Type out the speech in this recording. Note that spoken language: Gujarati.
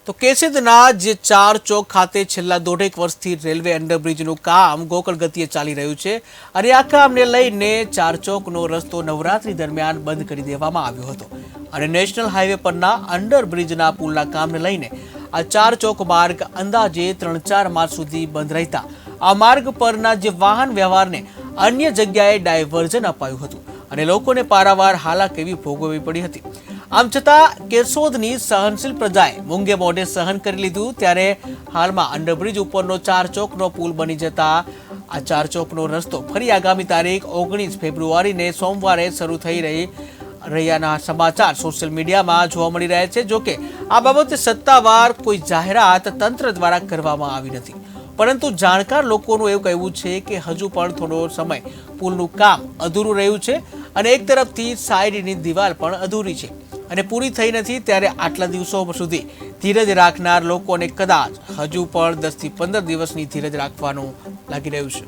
તો કેસેદના જે ચાર ચોક ખાતે છેલ્લા દોઢેક વર્ષથી રેલવે અંડરબ્રિજનું કામ ગોકળ ગતિએ ચાલી રહ્યું છે અને આ કામને લઈને ચાર ચોકનો રસ્તો નવરાત્રી દરમિયાન બંધ કરી દેવામાં આવ્યો હતો અને નેશનલ હાઈવે પરના અંડરબ્રિજના પુલના કામને લઈને આ ચાર ચોક માર્ગ અંદાજે 3-4 માસ સુધી બંધ રહેતા આ માર્ગ પરના જે વાહન વ્યવહારને અન્ય જગ્યાએ ડાયવર્ઝન અપાયું હતું અને લોકોને પારાવાર હાલાકી ભોગવવી પડી હતી। આમ છતાં કેશોદની સહનશીલ પ્રજાએ મૂંગે મોઢે સહન કરી લીધું ત્યારે હાલમાં અંડરબ્રિજ ઉપરનો ચાર ચોકનો પુલ બની જતા આ ચાર ચોકનો રસ્તો ફરી આગામી તારીખ 19 ફેબ્રુઆરીને સોમવારે શરૂ થઈ રહ્યાના સમાચાર સોશિયલ મીડિયામાં જોવા મળી રહ્યા છે। જોકે આ બાબતે સત્તાવાર કોઈ જાહેરાત તંત્ર દ્વારા કરવામાં આવી નથી, પરંતુ જાણકાર લોકોનું એવું કહેવું છે કે હજુ પણ થોડો સમય પુલનું કામ અધૂરું રહ્યું છે અને એક તરફથી સાઈડની દિવાલ પણ અધૂરી છે અને પૂરી થઈ નથી ત્યારે આટલા દિવસો સુધી ધીરજ રાખનાર લોકોને કદાચ હજુ પણ 10 થી 15 દિવસની ધીરજ રાખવાનું લાગી રહ્યું છે।